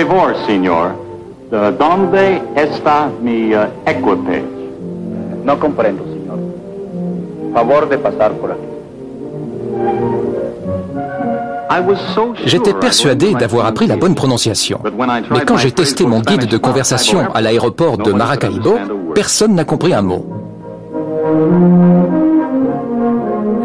favor, señor. ¿Dónde está mi equipaje? No comprendo, señor. Favor de pasar por aquí. J'étais persuadé d'avoir appris la bonne prononciation. Mais quand j'ai testé mon guide de conversation à l'aéroport de Maracaibo, personne n'a compris un mot.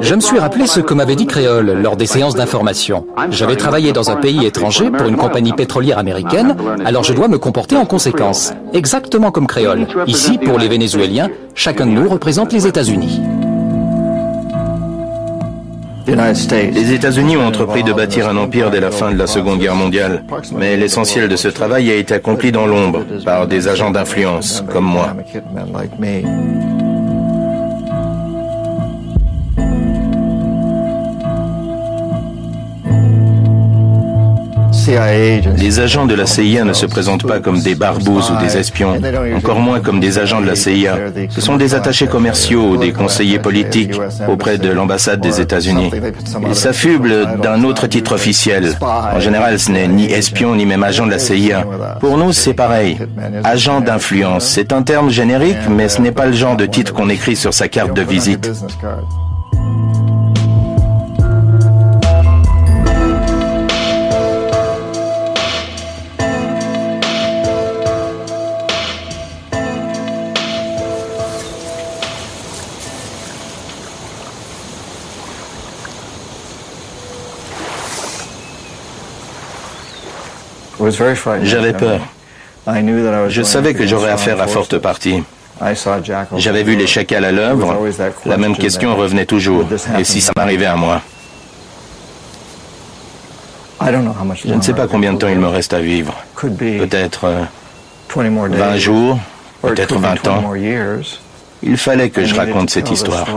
Je me suis rappelé ce que m'avait dit Créole lors des séances d'information. J'avais travaillé dans un pays étranger pour une compagnie pétrolière américaine, alors je dois me comporter en conséquence. Exactement comme Créole. Ici, pour les Vénézuéliens, chacun de nous représente les États-Unis. Les États-Unis ont entrepris de bâtir un empire dès la fin de la Seconde Guerre mondiale, mais l'essentiel de ce travail a été accompli dans l'ombre par des agents d'influence, comme moi. Les agents de la CIA ne se présentent pas comme des barbouzes ou des espions, encore moins comme des agents de la CIA. Ce sont des attachés commerciaux ou des conseillers politiques auprès de l'ambassade des États-Unis. Ils s'affublent d'un autre titre officiel. En général, ce n'est ni espion ni même agent de la CIA. Pour nous, c'est pareil. Agent d'influence, c'est un terme générique, mais ce n'est pas le genre de titre qu'on écrit sur sa carte de visite. J'avais peur. Je savais que j'aurais affaire à forte partie. J'avais vu les chacals à l'œuvre. La même question revenait toujours. Et si ça m'arrivait à moi? Je ne sais pas combien de temps il me reste à vivre. Peut-être 20 jours, peut-être 20 ans. Il fallait que je raconte cette histoire.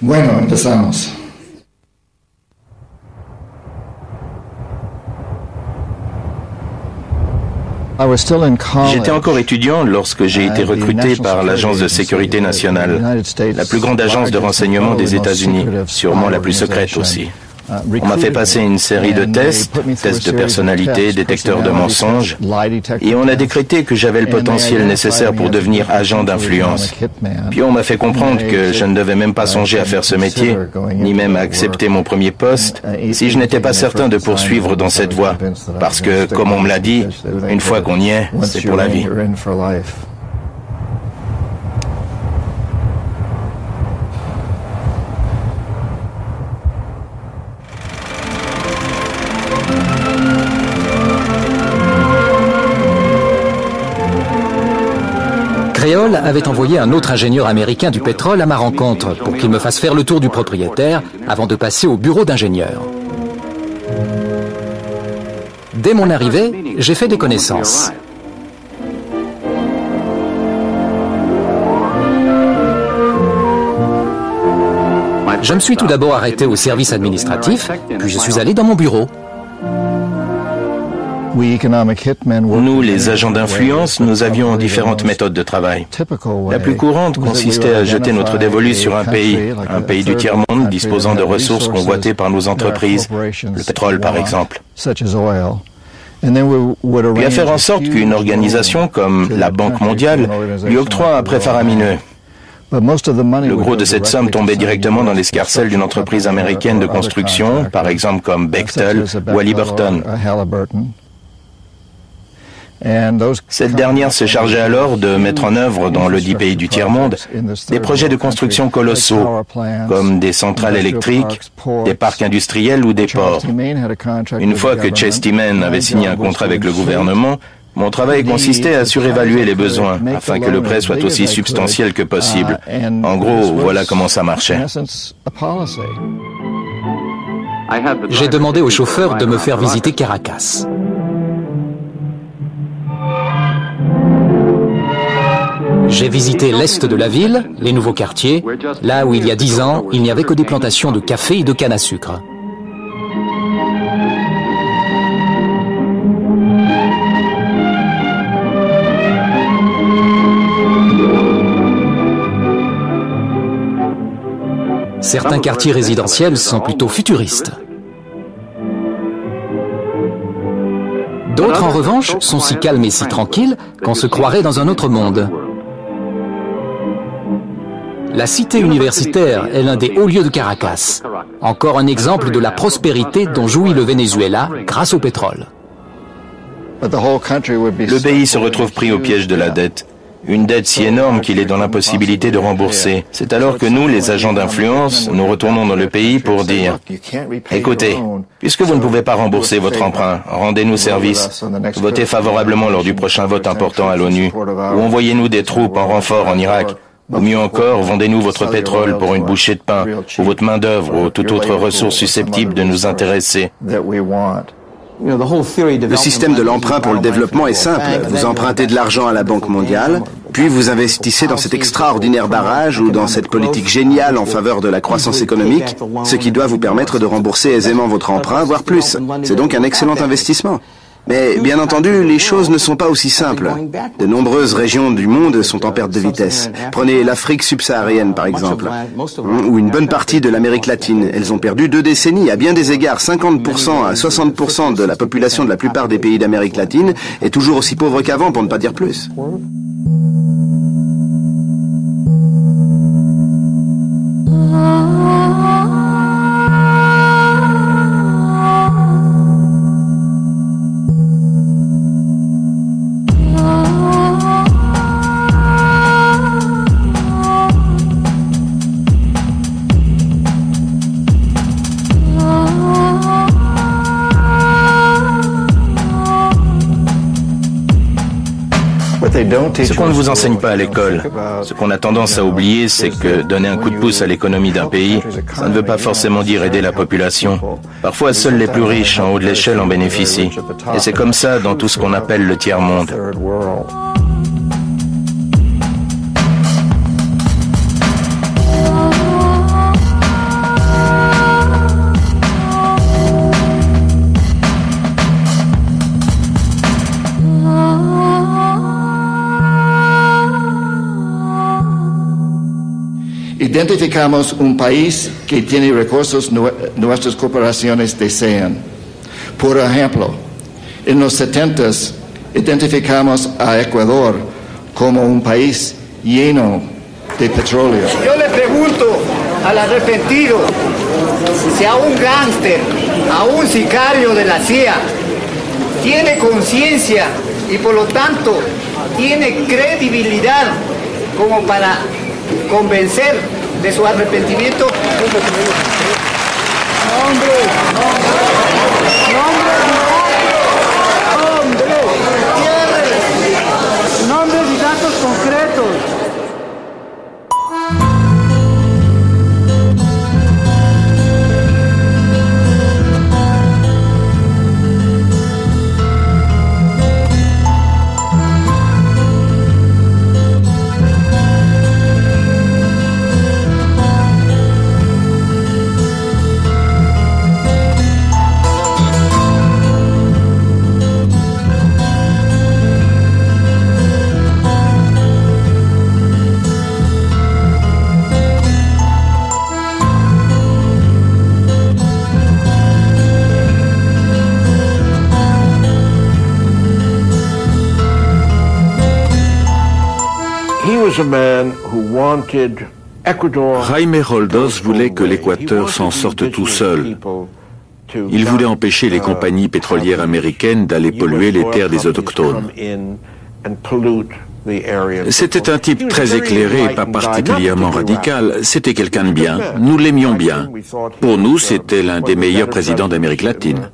Bueno, empezamos. J'étais encore étudiant lorsque j'ai été recruté par l'Agence de sécurité nationale, la plus grande agence de renseignement des États-Unis, sûrement la plus secrète aussi. On m'a fait passer une série de tests de personnalité, détecteurs de mensonges, et on a décrété que j'avais le potentiel nécessaire pour devenir agent d'influence. Puis on m'a fait comprendre que je ne devais même pas songer à faire ce métier, ni même à accepter mon premier poste, si je n'étais pas certain de poursuivre dans cette voie. Parce que, comme on me l'a dit, une fois qu'on y est, c'est pour la vie. Créole avait envoyé un autre ingénieur américain du pétrole à ma rencontre pour qu'il me fasse faire le tour du propriétaire avant de passer au bureau d'ingénieur. Dès mon arrivée, j'ai fait des connaissances. Je me suis tout d'abord arrêté au service administratif, puis je suis allé dans mon bureau. Nous, les agents d'influence, nous avions différentes méthodes de travail. La plus courante consistait à jeter notre dévolu sur un pays du tiers-monde disposant de ressources convoitées par nos entreprises, le pétrole par exemple. Puis à faire en sorte qu'une organisation comme la Banque mondiale lui octroie un prêt faramineux. Le gros de cette somme tombait directement dans l'escarcelle d'une entreprise américaine de construction, par exemple comme Bechtel ou Halliburton. Cette dernière se chargeait alors de mettre en œuvre dans le dit pays du tiers-monde des projets de construction colossaux, comme des centrales électriques, des parcs industriels ou des ports. Une fois que Chesty Mann avait signé un contrat avec le gouvernement, mon travail consistait à surévaluer les besoins, afin que le prêt soit aussi substantiel que possible. En gros, voilà comment ça marchait. J'ai demandé au chauffeur de me faire visiter Caracas. J'ai visité l'est de la ville, les nouveaux quartiers, là où il y a 10 ans, il n'y avait que des plantations de café et de canne à sucre. Certains quartiers résidentiels sont plutôt futuristes. D'autres, en revanche, sont si calmes et si tranquilles qu'on se croirait dans un autre monde. La cité universitaire est l'un des hauts lieux de Caracas. Encore un exemple de la prospérité dont jouit le Venezuela grâce au pétrole. Le pays se retrouve pris au piège de la dette. Une dette si énorme qu'il est dans l'impossibilité de rembourser. C'est alors que nous, les agents d'influence, nous retournons dans le pays pour dire « Écoutez, puisque vous ne pouvez pas rembourser votre emprunt, rendez-nous service. Votez favorablement lors du prochain vote important à l'ONU, ou envoyez-nous des troupes en renfort en Irak. Ou mieux encore, vendez-nous votre pétrole pour une bouchée de pain, ou votre main-d'œuvre, ou toute autre ressource susceptible de nous intéresser. » Le système de l'emprunt pour le développement est simple. Vous empruntez de l'argent à la Banque mondiale, puis vous investissez dans cet extraordinaire barrage ou dans cette politique géniale en faveur de la croissance économique, ce qui doit vous permettre de rembourser aisément votre emprunt, voire plus. C'est donc un excellent investissement. Mais bien entendu, les choses ne sont pas aussi simples. De nombreuses régions du monde sont en perte de vitesse. Prenez l'Afrique subsaharienne par exemple, ou une bonne partie de l'Amérique latine. Elles ont perdu 2 décennies. À bien des égards, 50% à 60% de la population de la plupart des pays d'Amérique latine est toujours aussi pauvre qu'avant, pour ne pas dire plus. Ce qu'on ne vous enseigne pas à l'école, ce qu'on a tendance à oublier, c'est que donner un coup de pouce à l'économie d'un pays, ça ne veut pas forcément dire aider la population. Parfois, seuls les plus riches en haut de l'échelle en bénéficient. Et c'est comme ça dans tout ce qu'on appelle le tiers-monde. Identificamos un país que tiene recursos nuestras corporaciones desean. Por ejemplo, en los 70s identificamos a Ecuador como un país lleno de petróleo. Yo le pregunto al arrepentido, si a un gángster, a un sicario de la CIA, tiene conciencia y por lo tanto tiene credibilidad como para convencer de su arrepentimiento. Nombres y datos concretos. Jaime Roldós voulait que l'Équateur s'en sorte tout seul, Il voulait empêcher les compagnies pétrolières américaines d'aller polluer les terres des autochtones. C'était un type très éclairé et pas particulièrement radical. C'était quelqu'un de bien. Nous l'aimions bien. Pour nous, c'était l'un des meilleurs présidents d'Amérique latine.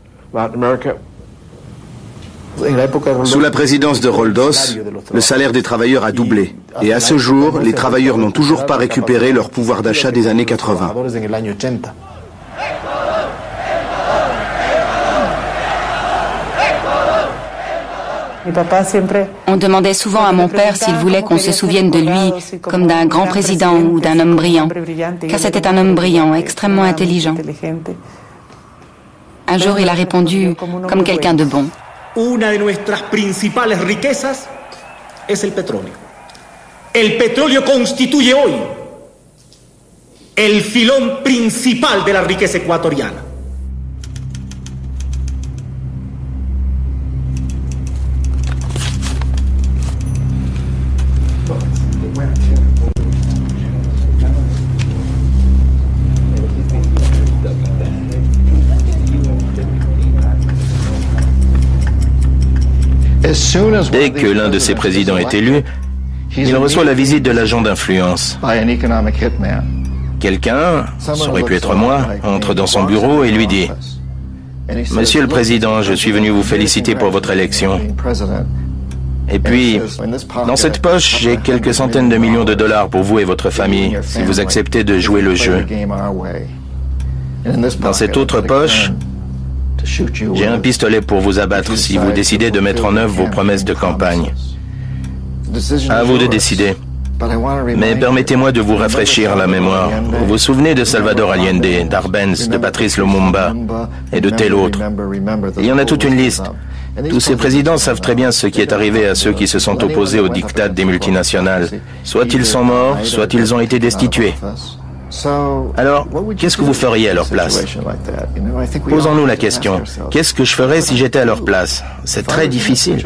Sous la présidence de Roldos, le salaire des travailleurs a doublé. Et à ce jour, les travailleurs n'ont toujours pas récupéré leur pouvoir d'achat des années 80. On demandait souvent à mon père s'il voulait qu'on se souvienne de lui comme d'un grand président ou d'un homme brillant, car c'était un homme brillant, extrêmement intelligent. Un jour, il a répondu comme quelqu'un de bon. Una de nuestras principales riquezas es el petróleo. El petróleo constituye hoy el filón principal de la riqueza ecuatoriana. Dès que l'un de ses présidents est élu, il reçoit la visite de l'agent d'influence. Quelqu'un, ça aurait pu être moi, entre dans son bureau et lui dit « Monsieur le Président, je suis venu vous féliciter pour votre élection. Et puis, dans cette poche, j'ai quelques centaines de millions de dollars pour vous et votre famille, si vous acceptez de jouer le jeu. Dans cette autre poche, j'ai un pistolet pour vous abattre si vous décidez de mettre en œuvre vos promesses de campagne. À vous de décider. Mais permettez-moi de vous rafraîchir la mémoire. Vous vous souvenez de Salvador Allende, d'Arbenz, de Patrice Lumumba et de tel autre. Il y en a toute une liste. Tous ces présidents savent très bien ce qui est arrivé à ceux qui se sont opposés au diktat des multinationales. Soit ils sont morts, soit ils ont été destitués. Alors, qu'est-ce que vous feriez à leur place? Posons-nous la question. Qu'est-ce que je ferais si j'étais à leur place? C'est très difficile.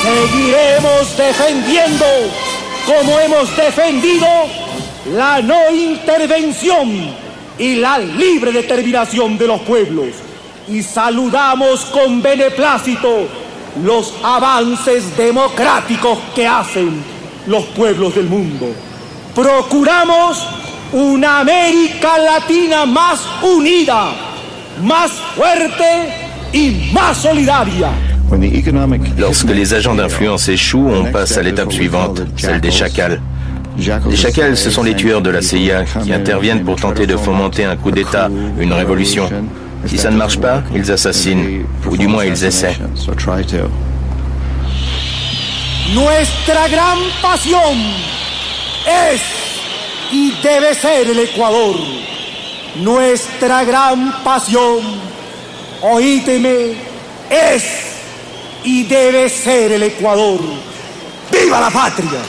Seguiremos defendiendo, como hemos defendido, la no intervención y la libre determinación de los pueblos. Y saludamos con beneplácito los avances democráticos que hacen los pueblos del mundo. Procuramos una América Latina más unida, más fuerte y más solidaria. Lorsque les agents d'influence échouent, on passe à l'étape suivante, celle des chacals. Les chacals, ce sont les tueurs de la CIA qui interviennent pour tenter de fomenter un coup d'État, une révolution. Si ça ne marche pas, ils assassinent, ou du moins ils essaient. Nuestra gran pasión es y debe ser el Ecuador. Nuestra gran pasión, oídeme, es y debe ser el Ecuador. ¡Viva la patria!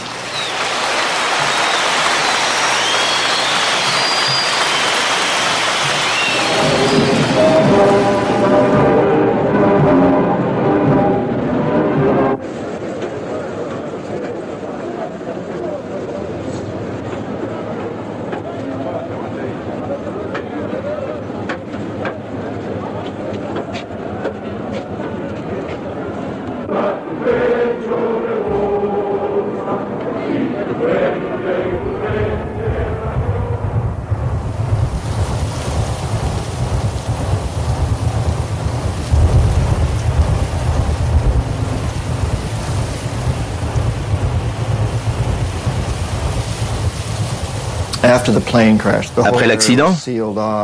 Après l'accident,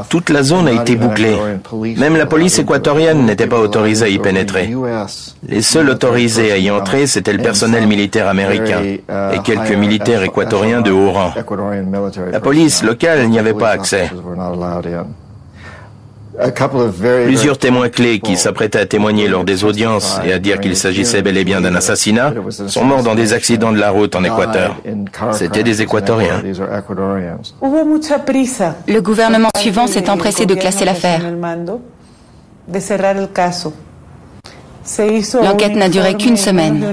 toute la zone a été bouclée. Même la police équatorienne n'était pas autorisée à y pénétrer. Les seuls autorisés à y entrer, c'était le personnel militaire américain et quelques militaires équatoriens de haut rang. La police locale n'y avait pas accès. Plusieurs témoins clés qui s'apprêtaient à témoigner lors des audiences et à dire qu'il s'agissait bel et bien d'un assassinat sont morts dans des accidents de la route en Équateur. C'étaient des Équatoriens. Le gouvernement suivant s'est empressé de classer l'affaire. L'enquête n'a duré qu'une semaine.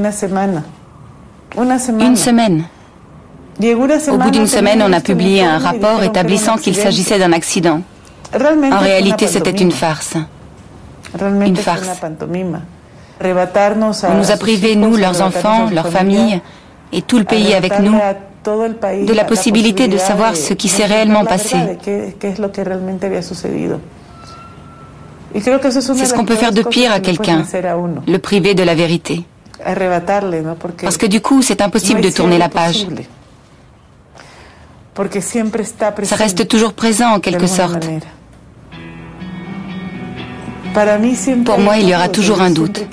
Une semaine. Au bout d'une semaine, on a publié un rapport établissant qu'il s'agissait d'un accident. En réalité, c'était une farce. Une farce. On nous a privés, nous, leurs enfants, leurs familles, et tout le pays avec nous, de la possibilité de savoir ce qui s'est réellement passé. C'est ce qu'on peut faire de pire à quelqu'un, le priver de la vérité. Parce que du coup, c'est impossible de tourner la page. Ça reste toujours présent en quelque sorte. Pour moi, il y aura toujours un doute.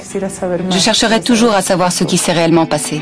Je chercherai toujours à savoir ce qui s'est réellement passé.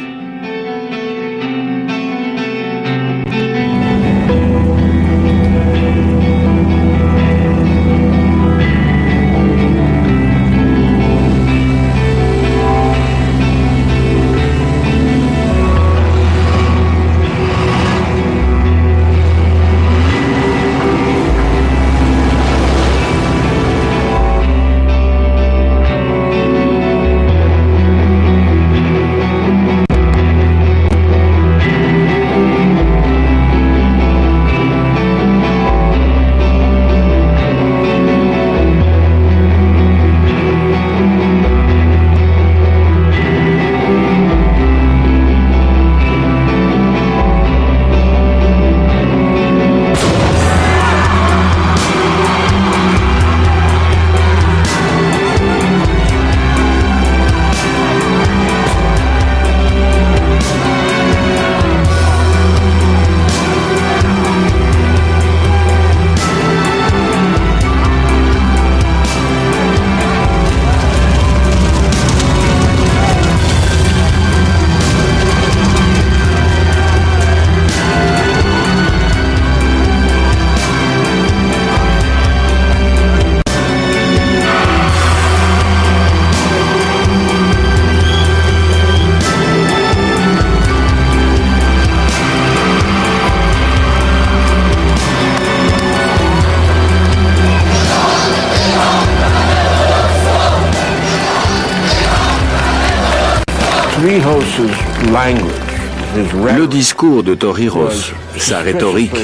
Le discours de Torrijos, sa rhétorique,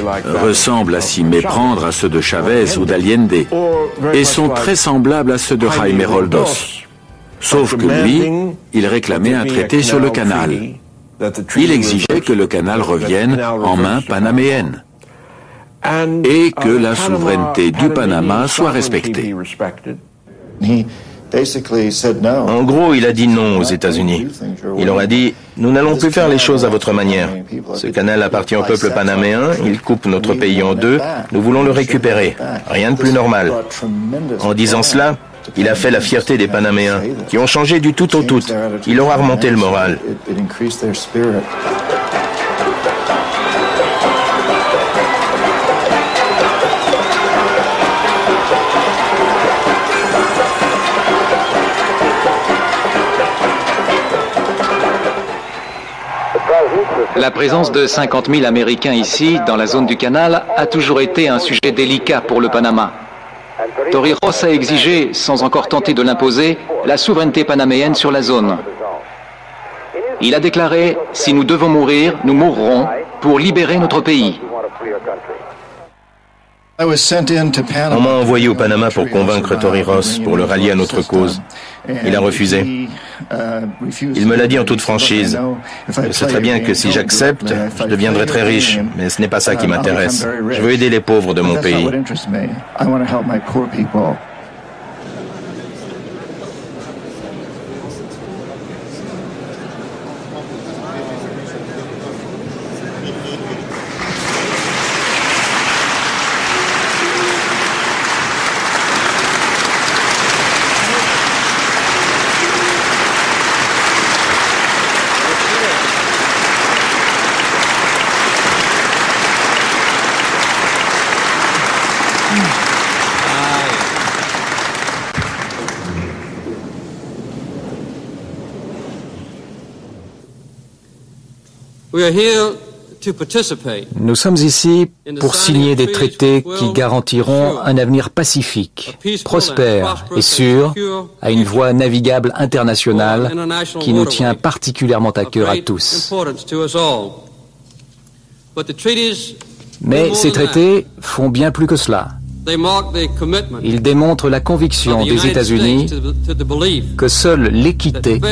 ressemble à s'y méprendre à ceux de Chavez ou d'Allende et sont très semblables à ceux de Jaime Roldos. Sauf que lui, il réclamait un traité sur le canal. Il exigeait que le canal revienne en main panaméenne et que la souveraineté du Panama soit respectée. En gros, il a dit non aux États-Unis. Il leur a dit, nous n'allons plus faire les choses à votre manière. Ce canal appartient au peuple panaméen, il coupe notre pays en deux, nous voulons le récupérer. Rien de plus normal. En disant cela, il a fait la fierté des Panaméens, qui ont changé du tout au tout. Il leur a remonté le moral. La présence de 50 000 Américains ici, dans la zone du canal, a toujours été un sujet délicat pour le Panama. Torrijos a exigé, sans encore tenter de l'imposer, la souveraineté panaméenne sur la zone. Il a déclaré « Si nous devons mourir, nous mourrons pour libérer notre pays ». On m'a envoyé au Panama pour convaincre Torrijos, pour le rallier à notre cause. Il a refusé. Il me l'a dit en toute franchise. Je sais très bien que si j'accepte, je deviendrai très riche, mais ce n'est pas ça qui m'intéresse. Je veux aider les pauvres de mon pays. We are here Nous sommes ici pour signer des traités qui garantiront un avenir pacifique, prospère et sûr à une voie navigable internationale qui nous tient particulièrement à cœur à tous. Mais ces traités font bien plus que cela. Ils démontrent la conviction des États-Unis que seule l'équité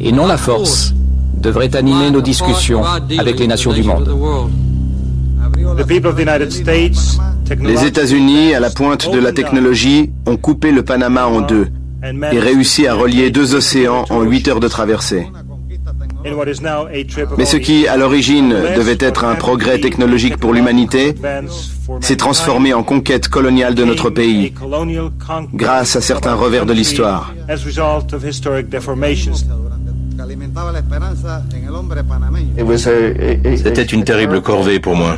et non la force devrait animer nos discussions avec les nations du monde. Les États-Unis, à la pointe de la technologie, ont coupé le Panama en deux et réussi à relier deux océans en 8 heures de traversée. Mais ce qui, à l'origine, devait être un progrès technologique pour l'humanité, s'est transformé en conquête coloniale de notre pays, grâce à certains revers de l'histoire. C'était une terrible corvée pour moi.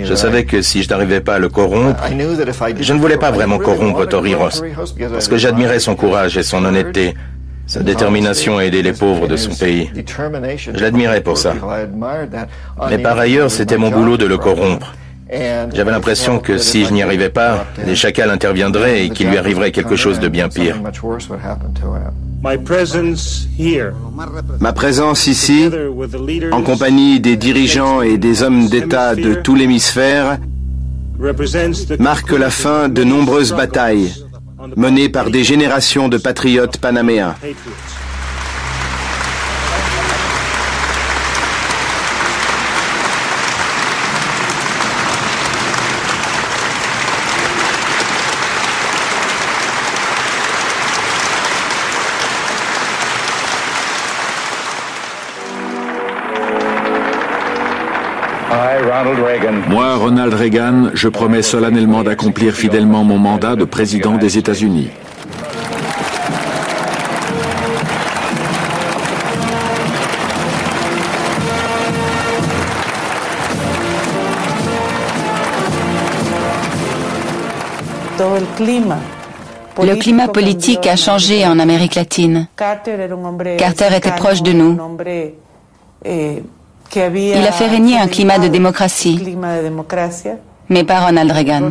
Je savais que si je n'arrivais pas à le corrompre, je ne voulais pas vraiment corrompre Torrijos, parce que j'admirais son courage et son honnêteté, sa détermination à aider les pauvres de son pays. Je l'admirais pour ça. Mais par ailleurs, c'était mon boulot de le corrompre. J'avais l'impression que si je n'y arrivais pas, les chacals interviendraient et qu'il lui arriverait quelque chose de bien pire. Ma présence ici, en compagnie des dirigeants et des hommes d'État de tout l'hémisphère, marque la fin de nombreuses batailles menées par des générations de patriotes panaméens. Moi, Ronald Reagan, je promets solennellement d'accomplir fidèlement mon mandat de président des États-Unis. Le climat politique a changé en Amérique latine. Carter était proche de nous. Il a fait régner un climat de démocratie, mais pas Ronald Reagan.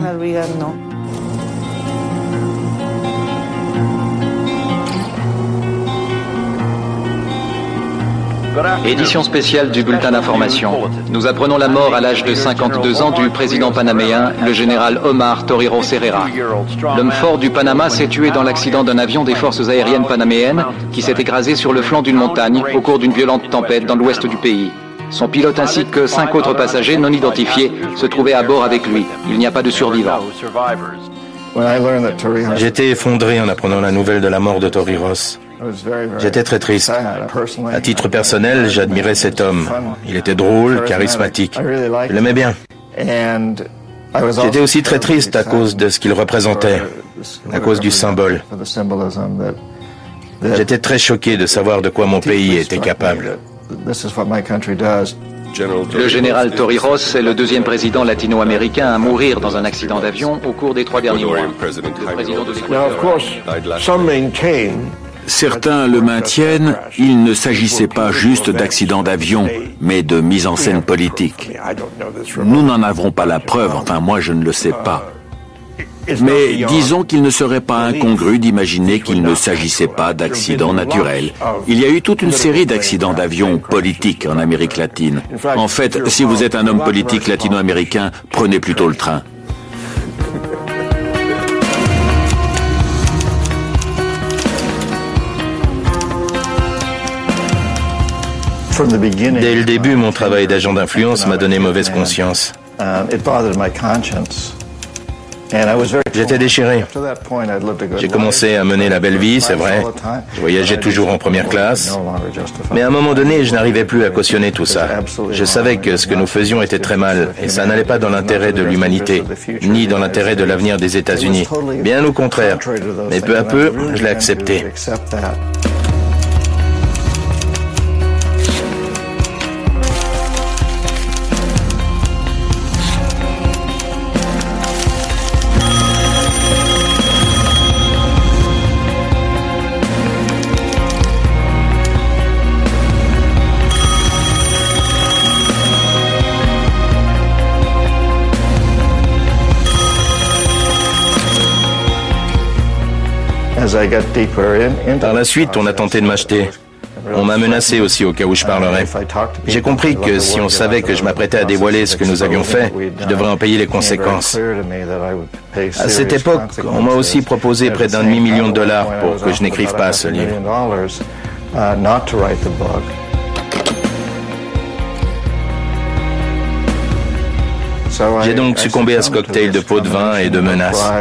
Édition spéciale du bulletin d'information. Nous apprenons la mort à l'âge de 52 ans du président panaméen, le général Omar Torrijos Herrera. L'homme fort du Panama s'est tué dans l'accident d'un avion des forces aériennes panaméennes qui s'est écrasé sur le flanc d'une montagne au cours d'une violente tempête dans l'ouest du pays. Son pilote ainsi que 5 autres passagers non identifiés se trouvaient à bord avec lui. Il n'y a pas de survivants. J'étais effondré en apprenant la nouvelle de la mort de Torrijos. J'étais très triste. À titre personnel, j'admirais cet homme. Il était drôle, charismatique. Je l'aimais bien. J'étais aussi très triste à cause de ce qu'il représentait, à cause du symbole. J'étais très choqué de savoir de quoi mon pays était capable. Le général Torrijos est le deuxième président latino-américain à mourir dans un accident d'avion au cours des 3 derniers mois. Le président de l'Équateur. Certains le maintiennent, il ne s'agissait pas juste d'accident d'avion, mais de mise en scène politique. Nous n'en avons pas la preuve, enfin moi je ne le sais pas. Mais disons qu'il ne serait pas incongru d'imaginer qu'il ne s'agissait pas d'accidents naturels. Il y a eu toute une série d'accidents d'avion politiques en Amérique latine. En fait, si vous êtes un homme politique latino-américain, prenez plutôt le train. Dès le début, mon travail d'agent d'influence m'a donné mauvaise conscience. J'étais déchiré. J'ai commencé à mener la belle vie, c'est vrai. Je voyageais toujours en première classe. Mais à un moment donné, je n'arrivais plus à cautionner tout ça. Je savais que ce que nous faisions était très mal, et ça n'allait pas dans l'intérêt de l'humanité, ni dans l'intérêt de l'avenir des États-Unis. Bien au contraire. Mais peu à peu, je l'ai accepté. Par la suite, on a tenté de m'acheter. On m'a menacé aussi au cas où je parlerais. J'ai compris que si on savait que je m'apprêtais à dévoiler ce que nous avions fait, je devrais en payer les conséquences. À cette époque, on m'a aussi proposé près d'1,5 million de dollars pour que je n'écrive pas ce livre. J'ai donc succombé à ce cocktail de pots de vin et de menaces.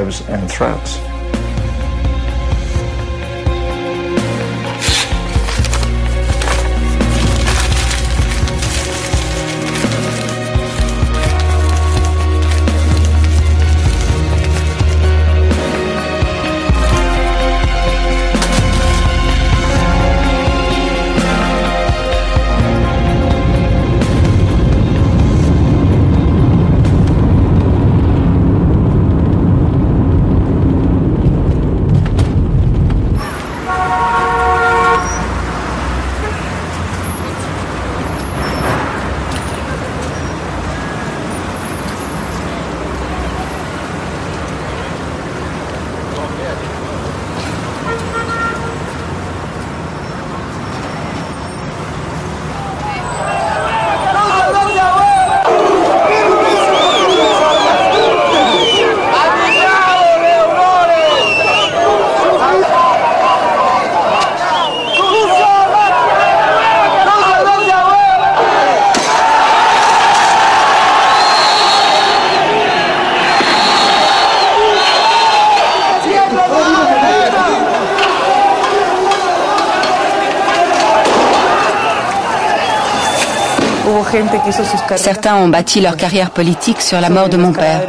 Certains ont bâti leur carrière politique sur la mort de mon père.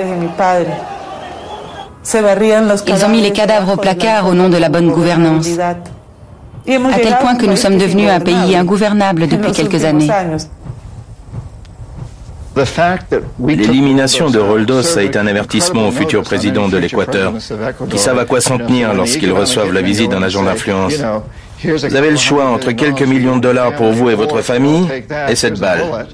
Ils ont mis les cadavres au placard au nom de la bonne gouvernance, à tel point que nous sommes devenus un pays ingouvernable depuis quelques années. L'élimination de Roldos a été un avertissement au futur président de l'Équateur, qui savent à quoi s'en tenir lorsqu'ils reçoivent la visite d'un agent d'influence. Vous avez le choix entre quelques millions de dollars pour vous et votre famille et cette balle.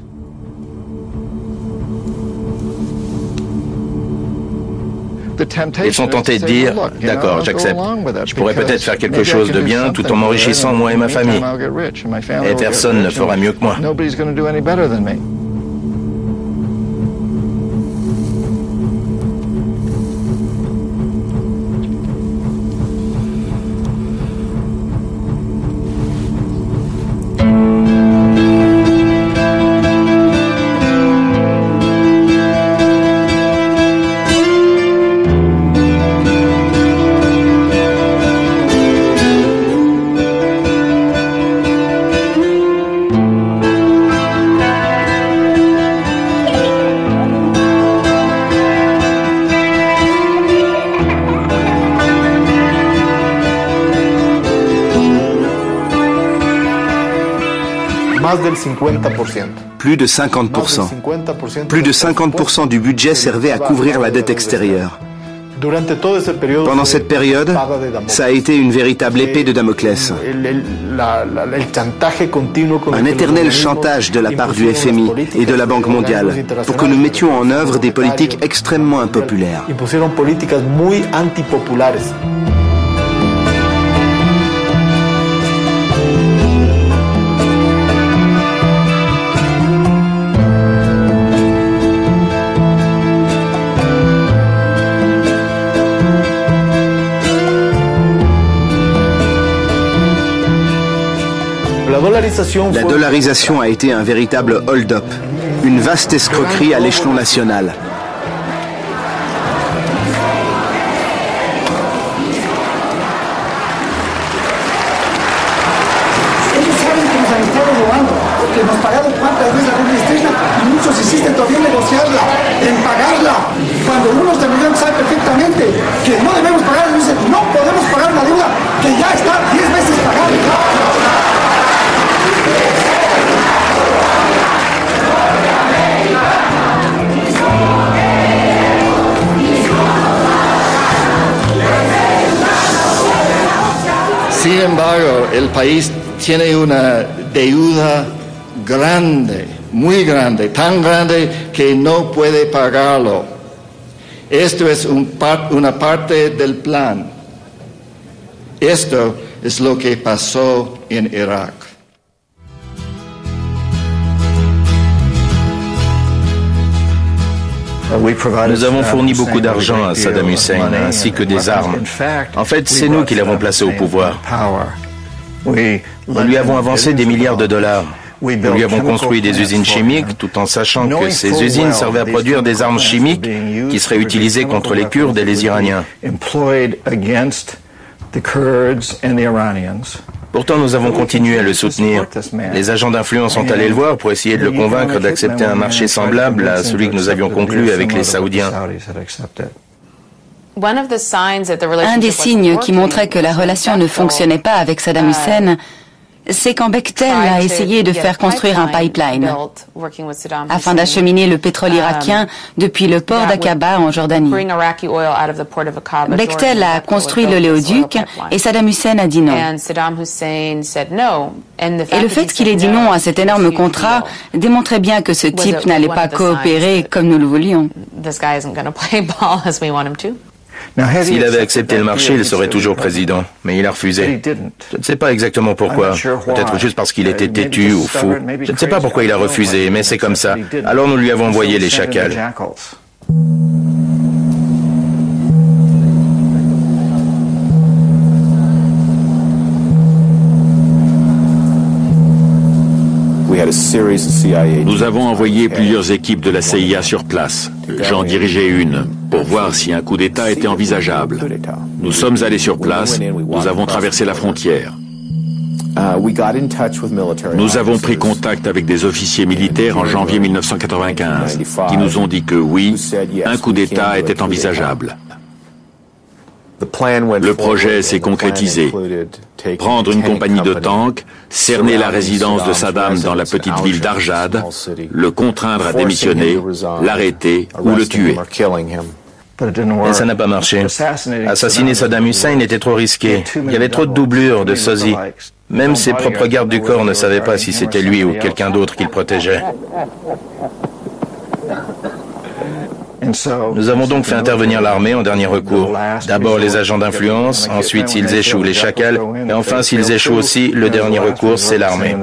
Ils sont tentés de dire, d'accord, j'accepte. Je pourrais peut-être faire quelque chose de bien tout en m'enrichissant moi et ma famille. Et personne ne fera mieux que moi. Plus de 50%. Plus de 50% du budget servait à couvrir la dette extérieure. Pendant cette période, ça a été une véritable épée de Damoclès. Un éternel chantage de la part du FMI et de la Banque mondiale pour que nous mettions en œuvre des politiques extrêmement impopulaires. La dollarisation a été un véritable hold-up, une vaste escroquerie à l'échelon national. Sin embargo, el país tiene una deuda grande, muy grande, tan grande que no puede pagarlo. Esto es una parte del plan. Esto es lo que pasó en Irak. Nous avons fourni beaucoup d'argent à Saddam Hussein, ainsi que des armes. En fait, c'est nous qui l'avons placé au pouvoir. Nous lui avons avancé des milliards de dollars. Nous lui avons construit des usines chimiques, tout en sachant que ces usines servaient à produire des armes chimiques qui seraient utilisées contre les Kurdes et les Iraniens. Pourtant, nous avons continué à le soutenir. Les agents d'influence sont allés le voir pour essayer de le convaincre d'accepter un marché semblable à celui que nous avions conclu avec les Saoudiens. Un des signes qui montrait que la relation ne fonctionnait pas avec Saddam Hussein, c'est quand Bechtel a essayé de faire construire un pipeline afin d'acheminer le pétrole irakien depuis le port d'Aqaba en Jordanie. Bechtel a construit l'oléoduc et Saddam Hussein a dit non. Et le fait qu'il ait dit non à cet énorme contrat démontrait bien que ce type n'allait pas coopérer comme nous le voulions. S'il avait accepté le marché, il serait toujours président, mais il a refusé. Je ne sais pas exactement pourquoi, peut-être juste parce qu'il était têtu ou fou. Je ne sais pas pourquoi il a refusé, mais c'est comme ça. Alors nous lui avons envoyé les chacals. Nous avons envoyé plusieurs équipes de la CIA sur place. J'en dirigeais une, pour voir si un coup d'État était envisageable. Nous sommes allés sur place, nous avons traversé la frontière. Nous avons pris contact avec des officiers militaires en janvier 1995, qui nous ont dit que oui, un coup d'État était envisageable. Le projet s'est concrétisé. Prendre une compagnie de tanks, cerner la résidence de Saddam dans la petite ville d'Arjad, le contraindre à démissionner, l'arrêter ou le tuer. Mais ça n'a pas marché. Assassiner Saddam Hussein était trop risqué. Il y avait trop de doublures, de sosies. Même ses propres gardes du corps ne savaient pas si c'était lui ou quelqu'un d'autre qu'il protégeait. Nous avons donc fait intervenir l'armée en dernier recours. D'abord les agents d'influence, ensuite s'ils échouent les chacals, et enfin s'ils échouent aussi, le dernier recours c'est l'armée.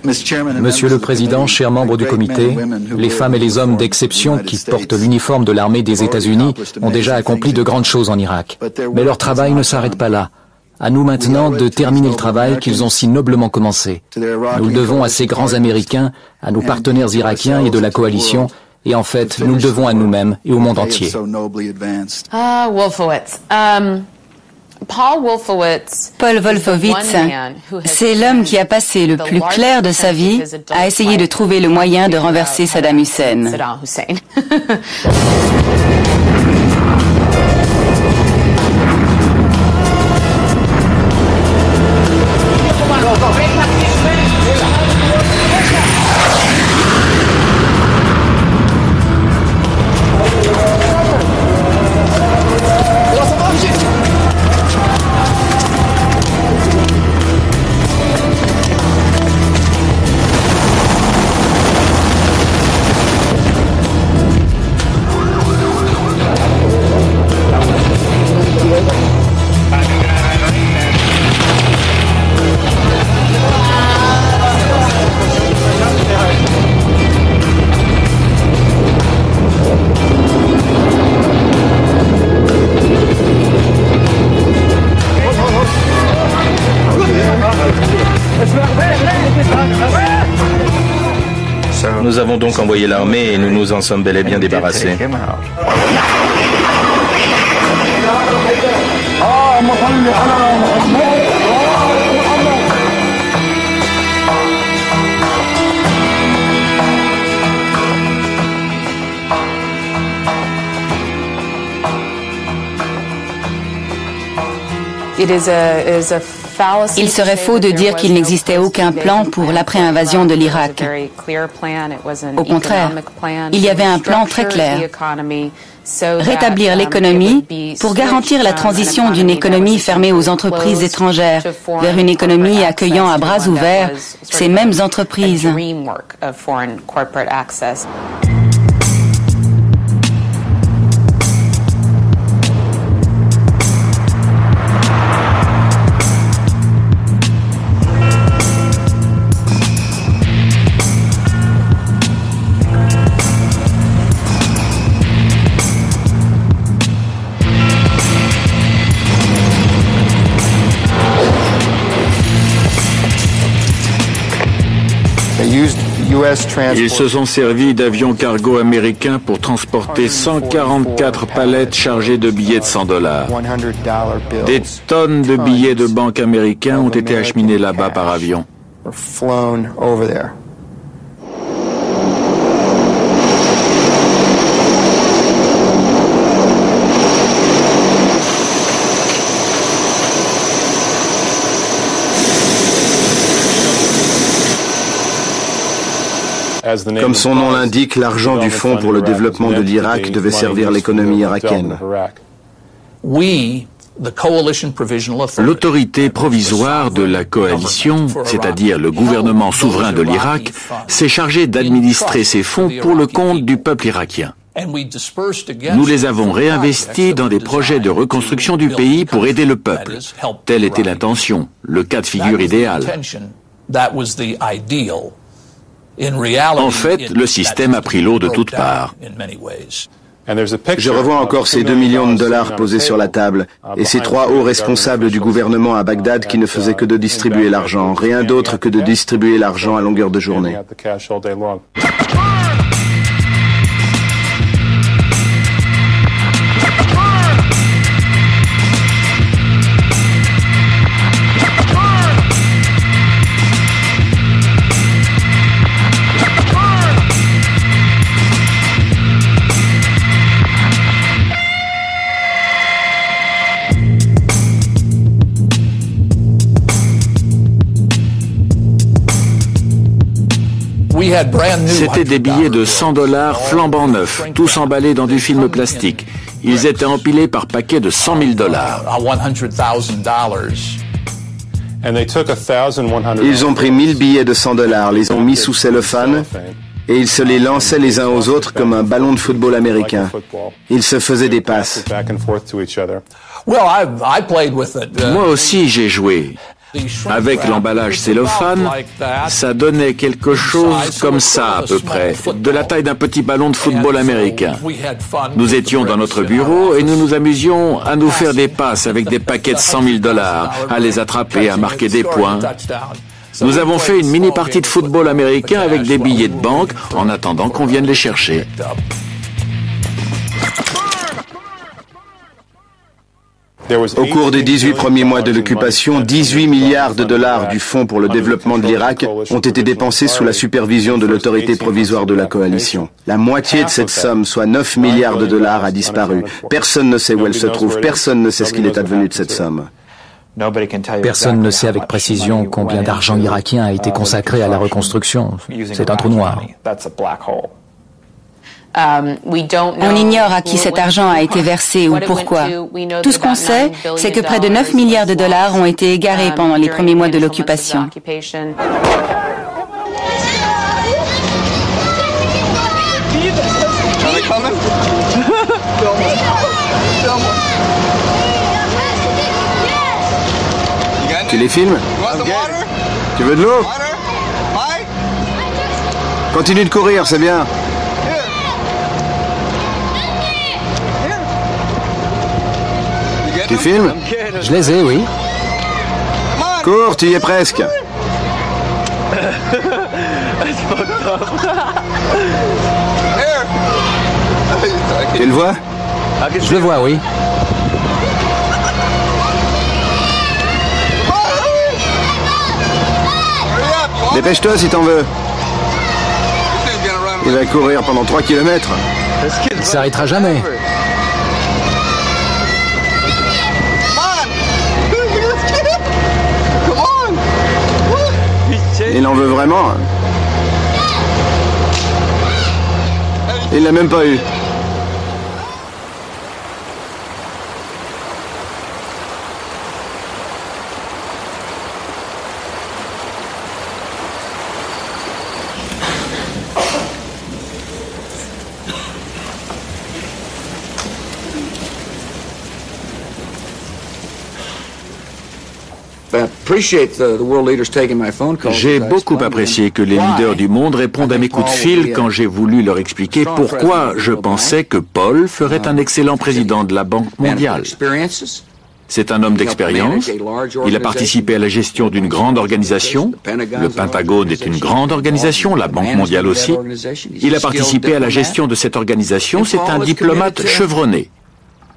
Monsieur le Président, chers membres du comité, les femmes et les hommes d'exception qui portent l'uniforme de l'armée des États-Unis ont déjà accompli de grandes choses en Irak. Mais leur travail ne s'arrête pas là. À nous maintenant de terminer le travail qu'ils ont si noblement commencé. Nous le devons à ces grands Américains, à nos partenaires irakiens et de la coalition, et en fait, nous le devons à nous-mêmes et au monde entier. Paul Wolfowitz, c'est l'homme qui a passé le plus clair de sa vie à essayer de trouver le moyen de renverser Saddam Hussein. Nous avons donc envoyé l'armée et nous nous en sommes bel et bien débarrassés. Il serait faux de dire qu'il n'existait aucun plan pour l'après-invasion de l'Irak. Au contraire, il y avait un plan très clair. Rétablir l'économie pour garantir la transition d'une économie fermée aux entreprises étrangères vers une économie accueillant à bras ouverts ces mêmes entreprises. Ils se sont servis d'avions cargo américains pour transporter 144 palettes chargées de billets de $100. Des tonnes de billets de banque américains ont été acheminés là-bas par avion. Comme son nom l'indique, l'argent du Fonds pour le développement de l'Irak devait servir l'économie irakienne. L'autorité provisoire de la coalition, c'est-à-dire le gouvernement souverain de l'Irak, s'est chargée d'administrer ces fonds pour le compte du peuple irakien. Nous les avons réinvestis dans des projets de reconstruction du pays pour aider le peuple. Telle était l'intention, le cas de figure idéal. En fait, le système a pris l'eau de toutes parts. Je revois encore ces 2 millions de dollars posés sur la table et ces 3 hauts responsables du gouvernement à Bagdad qui ne faisaient que de distribuer l'argent, rien d'autre que de distribuer l'argent à longueur de journée. C'étaient des billets de $100 flambant neufs, tous emballés dans du film plastique. Ils étaient empilés par paquets de $100 000. Ils ont pris 1000 billets de $100, les ont mis sous cellophane et ils se les lançaient les uns aux autres comme un ballon de football américain. Ils se faisaient des passes. Moi aussi j'ai joué. Avec l'emballage cellophane, ça donnait quelque chose comme ça à peu près, de la taille d'un petit ballon de football américain. Nous étions dans notre bureau et nous nous amusions à nous faire des passes avec des paquets de $100 000, à les attraper, à marquer des points. Nous avons fait une mini-partie de football américain avec des billets de banque en attendant qu'on vienne les chercher. Au cours des 18 premiers mois de l'occupation, 18 milliards de dollars du Fonds pour le développement de l'Irak ont été dépensés sous la supervision de l'autorité provisoire de la coalition. La moitié de cette somme, soit 9 milliards de dollars, a disparu. Personne ne sait où elle se trouve, personne ne sait ce qu'il est advenu de cette somme. Personne ne sait avec précision combien d'argent irakien a été consacré à la reconstruction. C'est un trou noir. On ignore à qui cet argent a été versé ou pourquoi. Tout ce qu'on sait, c'est que près de 9 milliards de dollars ont été égarés pendant les premiers mois de l'occupation. Tu les filmes? Tu veux de l'eau? Continue de courir, c'est bien. Tu filmes? Je les ai, oui. Cours, tu y es presque. Tu le vois? Je le vois, oui. Dépêche-toi si t'en veux. Il va courir pendant 3 kilomètres. Il s'arrêtera jamais. en veut vraiment? Il l'a même pas eu. J'ai beaucoup apprécié que les leaders du monde répondent à mes coups de fil quand j'ai voulu leur expliquer pourquoi je pensais que Paul ferait un excellent président de la Banque mondiale. C'est un homme d'expérience. Il a participé à la gestion d'une grande organisation. Le Pentagone est une grande organisation, la Banque mondiale aussi. Il a participé à la gestion de cette organisation. C'est un diplomate chevronné.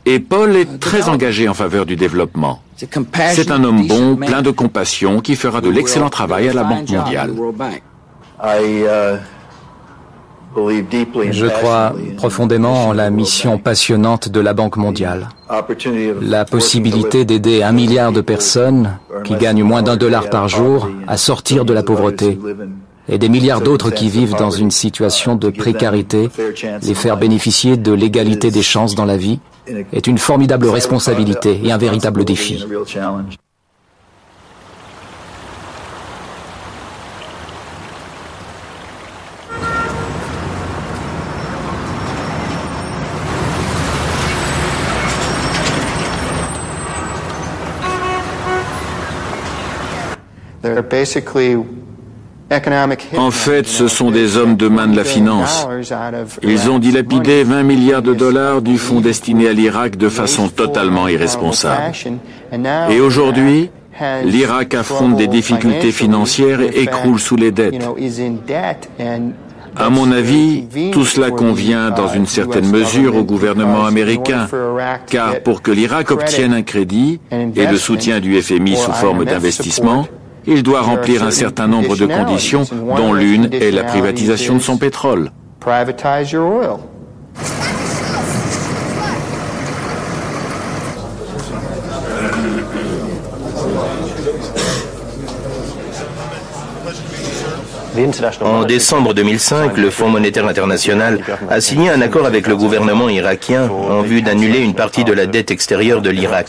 Et Paul est très engagé en faveur du développement. C'est un homme bon, plein de compassion, qui fera de l'excellent travail à la Banque mondiale. Je crois profondément en la mission passionnante de la Banque mondiale. La possibilité d'aider 1 milliard de personnes qui gagnent moins d'$1 par jour à sortir de la pauvreté et des milliards d'autres qui vivent dans une situation de précarité, les faire bénéficier de l'égalité des chances dans la vie, est une formidable responsabilité et un véritable défi. En fait, ce sont des hommes de main de la finance. Ils ont dilapidé 20 milliards de dollars du fonds destiné à l'Irak de façon totalement irresponsable. Et aujourd'hui, l'Irak affronte des difficultés financières et écroule sous les dettes. À mon avis, tout cela convient dans une certaine mesure au gouvernement américain, car pour que l'Irak obtienne un crédit et le soutien du FMI sous forme d'investissement, il doit remplir un certain nombre de conditions, dont l'une est la privatisation de son pétrole. En décembre 2005, le Fonds monétaire international a signé un accord avec le gouvernement irakien en vue d'annuler une partie de la dette extérieure de l'Irak.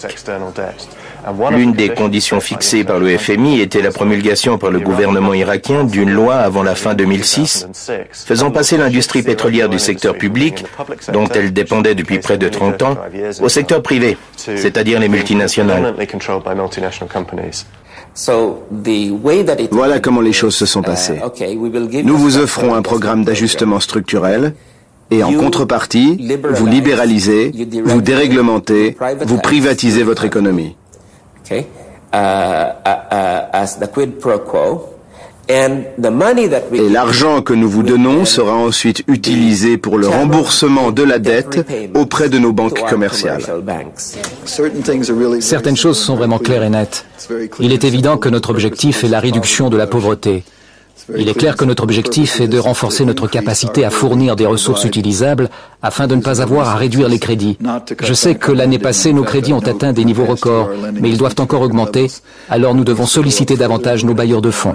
L'une des conditions fixées par le FMI était la promulgation par le gouvernement irakien d'une loi avant la fin 2006, faisant passer l'industrie pétrolière du secteur public, dont elle dépendait depuis près de 30 ans, au secteur privé, c'est-à-dire les multinationales. Voilà comment les choses se sont passées. Nous vous offrons un programme d'ajustement structurel et en contrepartie, vous libéralisez, vous déréglementez, vous privatisez votre économie. Et l'argent que nous vous donnons sera ensuite utilisé pour le remboursement de la dette auprès de nos banques commerciales. Certaines choses sont vraiment claires et nettes. Il est évident que notre objectif est la réduction de la pauvreté. Il est clair que notre objectif est de renforcer notre capacité à fournir des ressources utilisables afin de ne pas avoir à réduire les crédits. Je sais que l'année passée, nos crédits ont atteint des niveaux records, mais ils doivent encore augmenter, alors nous devons solliciter davantage nos bailleurs de fonds.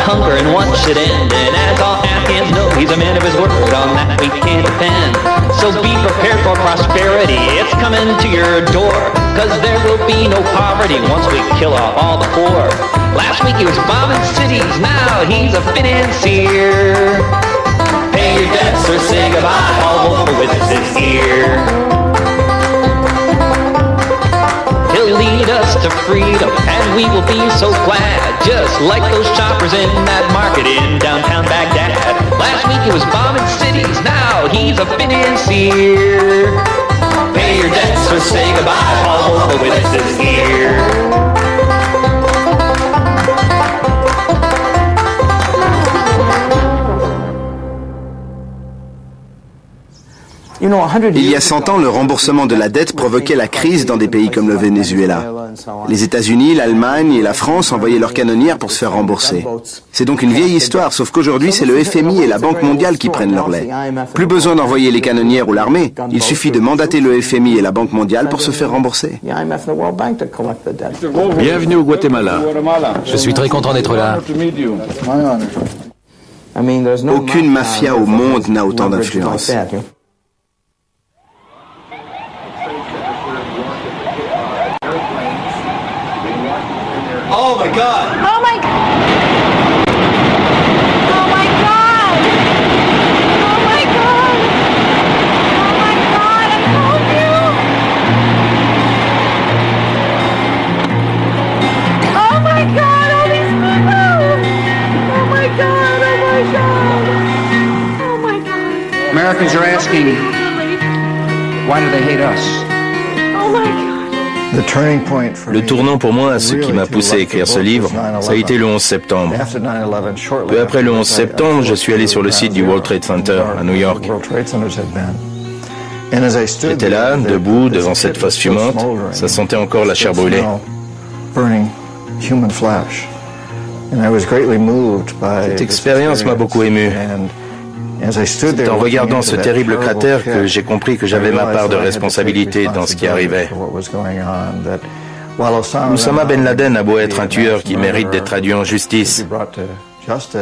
Hunger and want should end, and as all Afghans know, he's a man of his word, on that we can't depend. So be prepared for prosperity, it's coming to your door, cause there will be no poverty once we kill off all the poor. Last week he was bombing cities, now he's a financier. Pay your debts or say goodbye, all over with his ear. He'll lead us to freedom, and we will be so glad, just like those shoppers in that market in downtown Baghdad. Last week he was bombing cities, now he's a financier. Pay your debts or say goodbye, all over with his ear. Il y a 100 ans, le remboursement de la dette provoquait la crise dans des pays comme le Venezuela. Les États-Unis, l'Allemagne et la France envoyaient leurs canonnières pour se faire rembourser. C'est donc une vieille histoire, sauf qu'aujourd'hui c'est le FMI et la Banque mondiale qui prennent leur lait. Plus besoin d'envoyer les canonnières ou l'armée, il suffit de mandater le FMI et la Banque mondiale pour se faire rembourser. Bienvenue au Guatemala. Je suis très content d'être là. Aucune mafia au monde n'a autant d'influence. Oh my God! Oh my God! Oh my God! Oh my God! Oh my God! I told you! Oh my God! All these people! Oh my God! Oh my God! Oh my God! Americans are asking, why do they hate us? Oh my God! Le tournant pour moi, ce qui m'a poussé à écrire ce livre, ça a été le 11 septembre. Peu après le 11 septembre, je suis allé sur le site du World Trade Center à New York. J'étais là, debout, devant cette fosse fumante, ça sentait encore la chair brûlée. Cette expérience m'a beaucoup ému. C'est en regardant ce terrible cratère que j'ai compris que j'avais ma part de responsabilité dans ce qui arrivait. Oussama Ben Laden a beau être un tueur qui mérite d'être traduit en justice.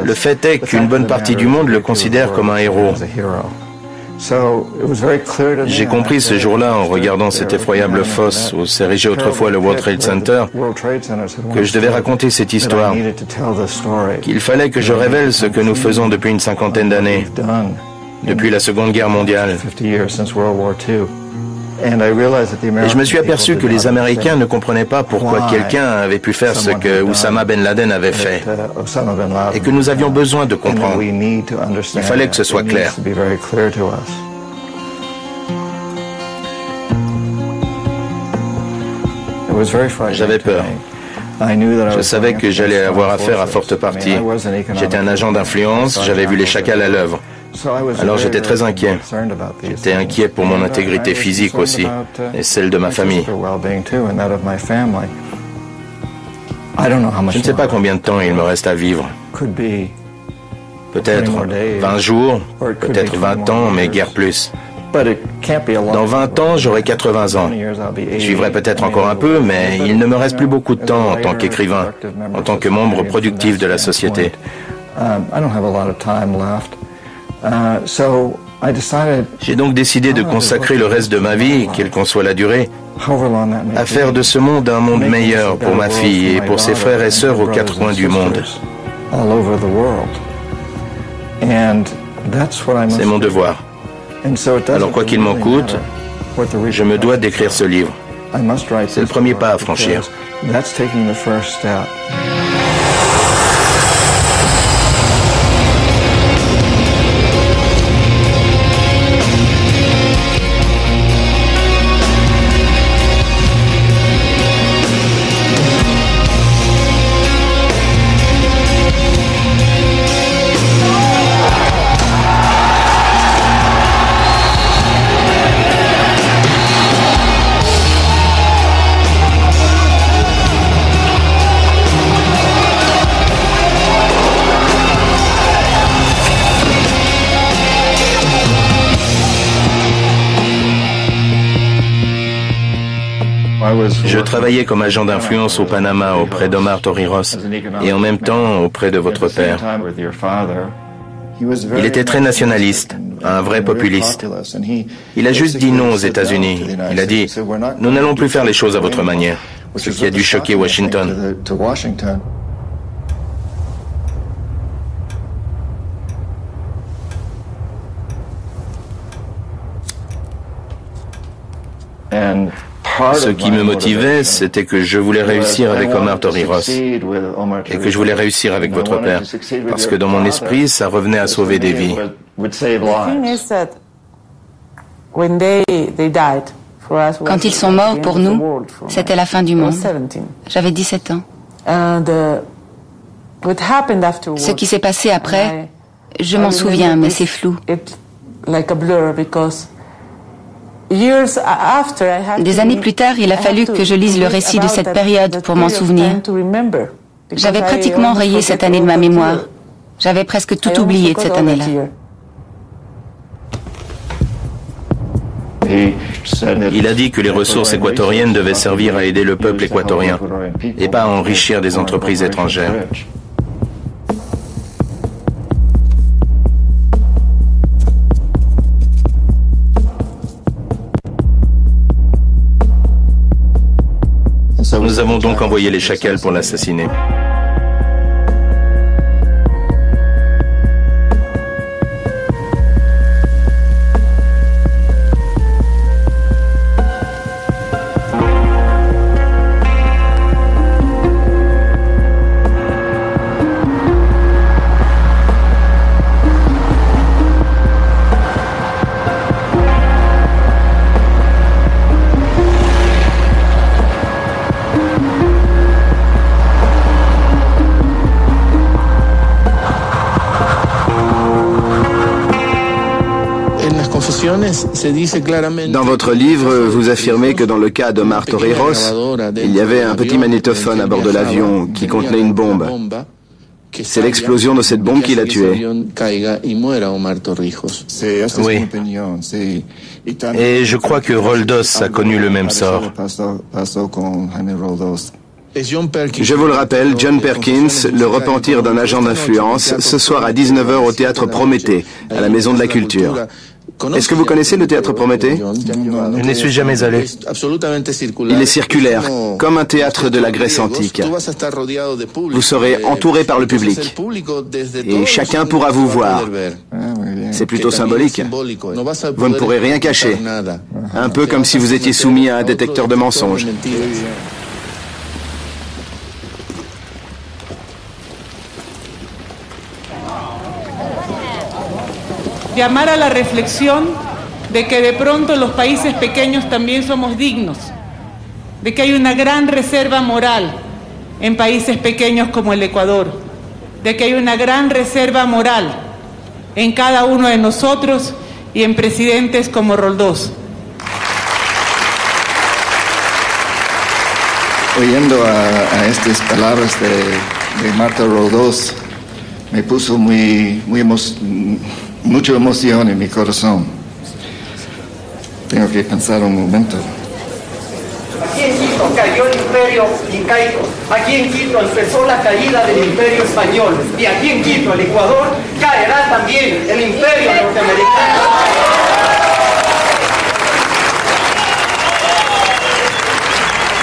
Le fait est qu'une bonne partie du monde le considère comme un héros. J'ai compris ce jour-là, en regardant cette effroyable fosse où s'érigeait autrefois le World Trade Center, que je devais raconter cette histoire, qu'il fallait que je révèle ce que nous faisons depuis une cinquantaine d'années, depuis la Seconde Guerre mondiale. Et je me suis aperçu que les Américains ne comprenaient pas pourquoi quelqu'un avait pu faire ce que Oussama Ben Laden avait fait, et que nous avions besoin de comprendre. Il fallait que ce soit clair. J'avais peur. Je savais que j'allais avoir affaire à forte partie. J'étais un agent d'influence, j'avais vu les chacals à l'œuvre. Alors j'étais très inquiet. J'étais inquiet pour mon intégrité physique aussi, et celle de ma famille. Je ne sais pas combien de temps il me reste à vivre. Peut-être 20 jours, peut-être 20 ans, mais guère plus. Dans 20 ans, j'aurai 80 ans. Je vivrai peut-être encore un peu, mais il ne me reste plus beaucoup de temps en tant qu'écrivain, en tant que membre productif de la société. J'ai donc décidé de consacrer le reste de ma vie, quelle qu'en soit la durée, à faire de ce monde un monde meilleur pour ma fille et pour ses frères et sœurs aux quatre coins du monde. C'est mon devoir. Alors quoi qu'il m'en coûte, je me dois d'écrire ce livre. C'est le premier pas à franchir. Je travaillais comme agent d'influence au Panama auprès d'Omar Torrijos et en même temps auprès de votre père. Il était très nationaliste, un vrai populiste. Il a juste dit non aux États-Unis. Il a dit « Nous n'allons plus faire les choses à votre manière », ce qui a dû choquer Washington. Ce qui me motivait, c'était que je voulais réussir avec Omar Torrijos et que je voulais réussir avec votre père, parce que dans mon esprit, ça revenait à sauver des vies. Quand ils sont morts pour nous, c'était la fin du monde. J'avais 17 ans. Ce qui s'est passé après, je m'en souviens, mais c'est flou. Des années plus tard, il a fallu que je lise le récit de cette période pour m'en souvenir. J'avais pratiquement rayé cette année de ma mémoire. J'avais presque tout oublié de cette année-là. Il a dit que les ressources équatoriennes devaient servir à aider le peuple équatorien et pas à enrichir des entreprises étrangères. Nous avons donc envoyé les chacals pour l'assassiner. Dans votre livre, vous affirmez que dans le cas d'Omar Torrijos, il y avait un petit magnétophone à bord de l'avion qui contenait une bombe. C'est l'explosion de cette bombe qui l'a tué. Oui. Et je crois que Roldos a connu le même sort. Je vous le rappelle, John Perkins, le repentir d'un agent d'influence, ce soir à 19h au Théâtre Prométhée, à la Maison de la Culture. Est-ce que vous connaissez le Théâtre Prométhée? Je n'y suis jamais allé. Il est circulaire, comme un théâtre de la Grèce antique. Vous serez entouré par le public et chacun pourra vous voir. C'est plutôt symbolique. Vous ne pourrez rien cacher. Un peu comme si vous étiez soumis à un détecteur de mensonges. Llamar a la reflexión de que de pronto los países pequeños también somos dignos, de que hay una gran reserva moral en países pequeños como el Ecuador, de que hay una gran reserva moral en cada uno de nosotros y en presidentes como Roldós. Oyendo a estas palabras de Marta Roldós, me puso mucha emoción en mi corazón. Tengo que pensar un momento. Aquí en Quito cayó el imperio incaico. Aquí en Quito empezó la caída del imperio español. Y aquí en Quito, el Ecuador, caerá también el imperio norteamericano.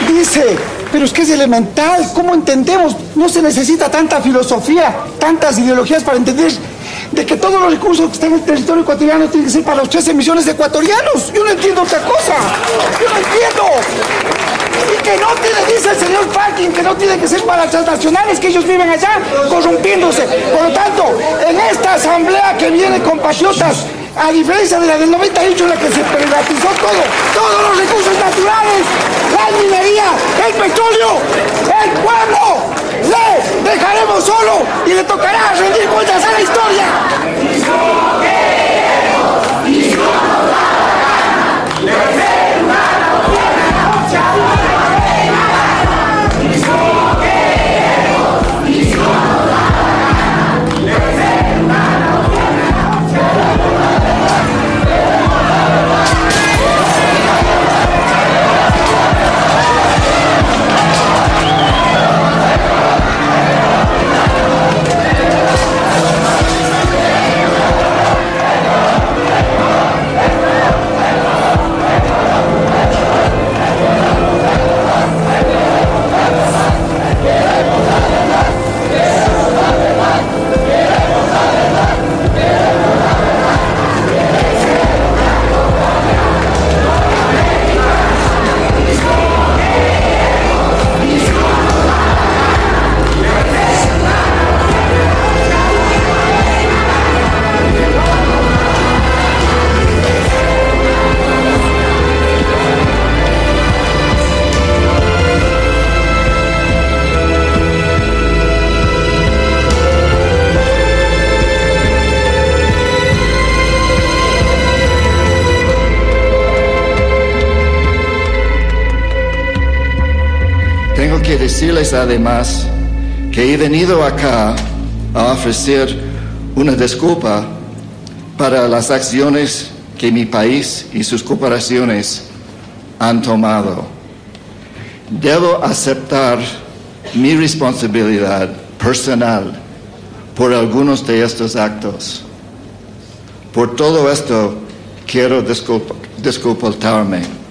Dice, pero es que es elemental. ¿Cómo entendemos? No se necesita tanta filosofía, tantas ideologías para entender de que todos los recursos que están en el territorio ecuatoriano tienen que ser para los 13 millones de ecuatorianos. Yo no entiendo otra cosa. Yo no entiendo. Y que no tiene, dice el señor Parkin, que no tiene que ser para las transnacionales, que ellos viven allá corrompiéndose. Por lo tanto, en esta asamblea que viene, compatriotas, a diferencia de la del 98 en la que se privatizó todo, todos los recursos naturales, la minería, el petróleo, el pueblo, le dejaremos solo y le tocará rendir cuentas a la historia. decirles además que he venido acá a ofrecer una disculpa para las acciones que mi país y sus corporaciones han tomado. Debo aceptar mi responsabilidad personal por algunos de estos actos. Por todo esto, quiero disculparme.